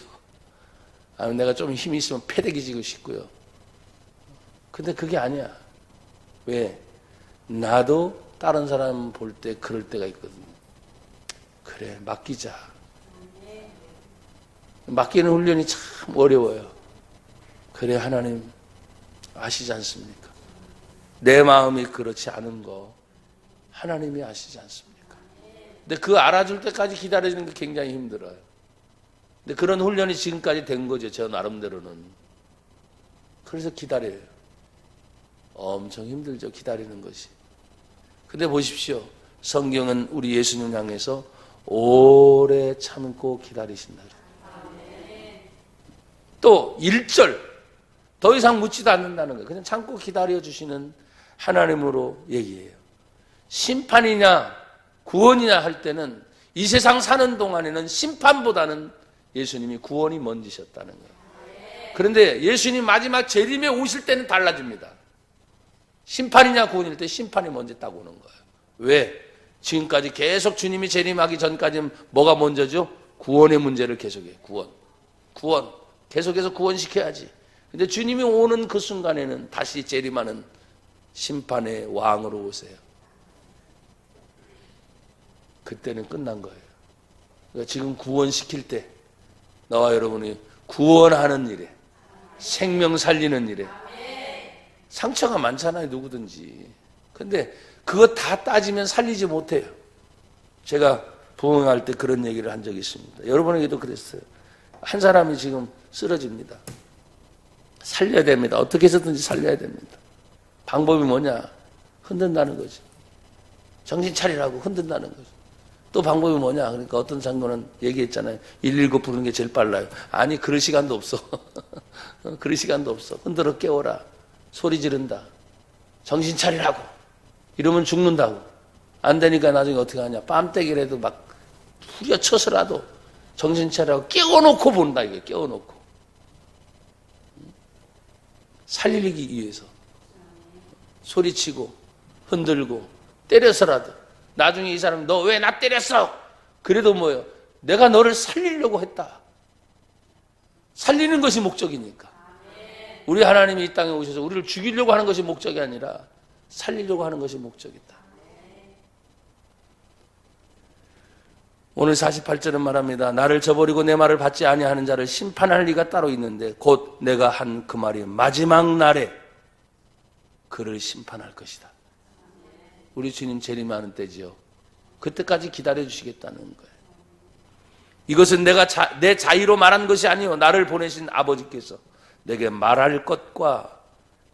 아니면 내가 좀 힘이 있으면 패대기 지고 싶고요. 근데 그게 아니야. 왜? 나도 다른 사람 볼 때 그럴 때가 있거든요. 그래, 맡기자. 맡기는 훈련이 참 어려워요. 그래, 하나님 아시지 않습니까? 내 마음이 그렇지 않은 거 하나님이 아시지 않습니까? 근데 그 알아줄 때까지 기다리는 게 굉장히 힘들어요. 근데 그런 훈련이 지금까지 된 거죠. 저 나름대로는. 그래서 기다려요. 엄청 힘들죠. 기다리는 것이. 근데 보십시오. 성경은 우리 예수님 향해서 오래 참고 기다리신다. 또 1절 더 이상 묻지도 않는다는 거예요. 그냥 참고 기다려주시는 하나님으로 얘기해요. 심판이냐 구원이냐 할 때는 이 세상 사는 동안에는 심판보다는 예수님이 구원이 먼저셨다는 거예요. 그런데 예수님 마지막 재림에 오실 때는 달라집니다. 심판이냐 구원일 때 심판이 먼저 딱 오는 거예요. 왜? 지금까지 계속 주님이 재림하기 전까지는 뭐가 먼저죠? 구원의 문제를 계속해요. 구원. 계속해서 구원시켜야지. 근데 주님이 오는 그 순간에는 다시 재림하는 심판의 왕으로 오세요. 그때는 끝난 거예요. 그러니까 지금 구원시킬 때 나와 여러분이 구원하는 일에, 생명 살리는 일에 상처가 많잖아요, 누구든지. 근데 그거 다 따지면 살리지 못해요. 제가 부흥할 때 그런 얘기를 한 적이 있습니다. 여러분에게도 그랬어요. 한 사람이 지금 쓰러집니다. 살려야 됩니다. 어떻게 해서든지 살려야 됩니다. 방법이 뭐냐? 흔든다는 거지. 정신 차리라고 흔든다는 거죠. 또 방법이 뭐냐? 그러니까 어떤 장로는 얘기했잖아요. 119 부르는 게 제일 빨라요. 아니, 그럴 시간도 없어. 그럴 시간도 없어. 흔들어 깨워라. 소리 지른다. 정신 차리라고. 이러면 죽는다고. 안 되니까 나중에 어떻게 하냐? 뺨때기라도 막 후려쳐서라도 정신 차리라고 깨워놓고 본다, 이게. 깨워놓고. 살리기 위해서. 소리치고, 흔들고, 때려서라도. 나중에 이 사람이 너 왜 나 때렸어? 그래도 뭐예요? 내가 너를 살리려고 했다. 살리는 것이 목적이니까. 우리 하나님이 이 땅에 오셔서 우리를 죽이려고 하는 것이 목적이 아니라 살리려고 하는 것이 목적이다. 오늘 48절은 말합니다. 나를 저버리고 내 말을 받지 아니하는 자를 심판할 리가 따로 있는데 곧 내가 한 그 말이 마지막 날에 그를 심판할 것이다. 우리 주님 재림하는 때지요. 그때까지 기다려 주시겠다는 거예요. 이것은 내가 내 자의로 말한 것이 아니요 나를 보내신 아버지께서 내게 말할 것과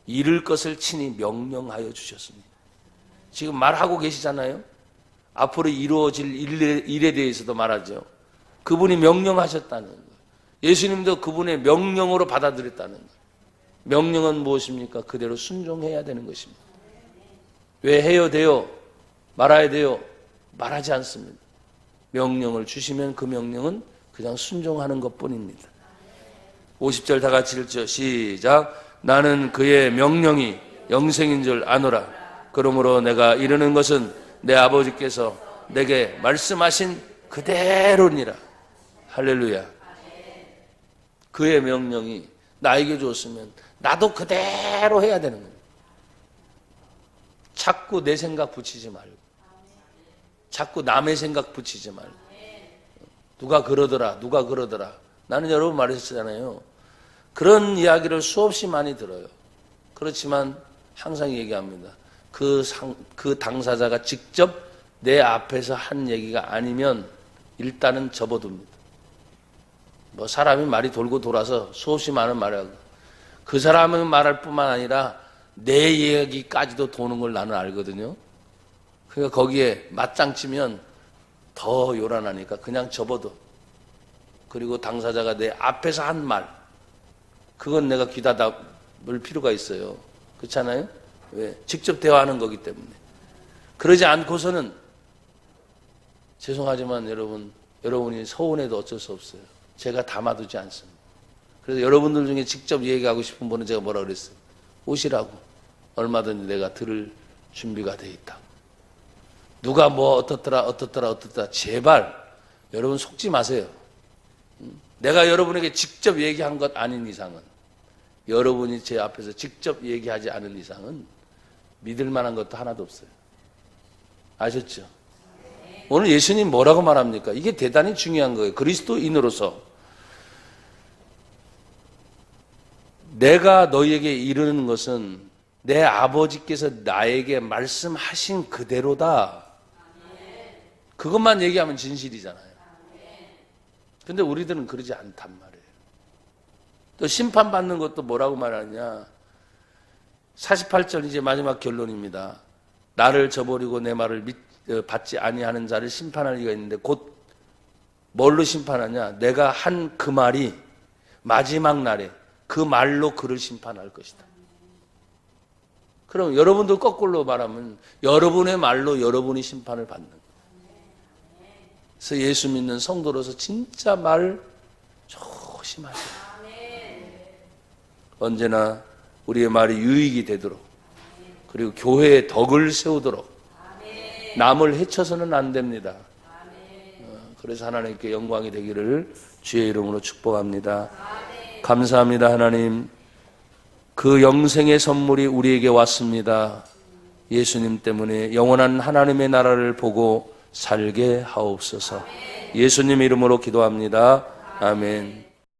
이룰 것을 친히 명령하여 주셨습니다. 지금 말하고 계시잖아요. 앞으로 이루어질 일에 대해서도 말하죠. 그분이 명령하셨다는 거예요. 예수님도 그분의 명령으로 받아들였다는 거예요. 명령은 무엇입니까? 그대로 순종해야 되는 것입니다. 왜 해요 돼요? 말아야 돼요? 말하지 않습니다. 명령을 주시면 그 명령은 그냥 순종하는 것뿐입니다. 50절 다 같이 읽죠. 시작. 나는 그의 명령이 영생인 줄 아노라. 그러므로 내가 이르는 것은 내 아버지께서 내게 말씀하신 그대로니라. 할렐루야. 그의 명령이 나에게 줬으면 나도 그대로 해야 되는 겁니다. 자꾸 내 생각 붙이지 말고, 자꾸 남의 생각 붙이지 말고, 누가 그러더라. 나는 여러분 말했잖아요. 그런 이야기를 수없이 많이 들어요. 그렇지만 항상 얘기합니다. 그 당사자가 직접 내 앞에서 한 얘기가 아니면 일단은 접어둡니다. 뭐 사람이 말이 돌고 돌아서 수없이 많은 말을 하고 그 사람은 말할 뿐만 아니라 내 얘기까지도 도는 걸 나는 알거든요. 그러니까 거기에 맞짱 치면 더 요란하니까 그냥 접어둬. 그리고 당사자가 내 앞에서 한 말, 그건 내가 귀다 담을 필요가 있어요. 그렇잖아요? 왜? 직접 대화하는 거기 때문에. 그러지 않고서는 죄송하지만 여러분이 서운해도 어쩔 수 없어요. 제가 담아두지 않습니다. 그래서 여러분들 중에 직접 얘기하고 싶은 분은 제가 뭐라 그랬어요? 오시라고. 얼마든지 내가 들을 준비가 돼 있다. 누가 뭐 어떻더라. 제발 여러분 속지 마세요. 내가 여러분에게 직접 얘기한 것 아닌 이상은, 여러분이 제 앞에서 직접 얘기하지 않은 이상은 믿을 만한 것도 하나도 없어요. 아셨죠? 오늘 예수님 뭐라고 말합니까? 이게 대단히 중요한 거예요. 그리스도인으로서 내가 너희에게 이르는 것은 내 아버지께서 나에게 말씀하신 그대로다. 그것만 얘기하면 진실이잖아요. 근데 우리들은 그러지 않단 말이에요. 또 심판받는 것도 뭐라고 말하냐. 48절 이제 마지막 결론입니다. 나를 저버리고 내 말을 받지 아니하는 자를 심판할 리가 있는데 곧 뭘로 심판하냐. 내가 한 그 말이 마지막 날에 그 말로 그를 심판할 것이다. 그럼 여러분들 거꾸로 말하면 여러분의 말로 여러분이 심판을 받는 거예요. 그래서 예수 믿는 성도로서 진짜 말 조심하세요. 언제나 우리의 말이 유익이 되도록, 그리고 교회의 덕을 세우도록 남을 해쳐서는 안 됩니다. 그래서 하나님께 영광이 되기를 주의 이름으로 축복합니다. 감사합니다. 하나님, 그 영생의 선물이 우리에게 왔습니다. 예수님 때문에 영원한 하나님의 나라를 보고 살게 하옵소서. 예수님 이름으로 기도합니다. 아멘.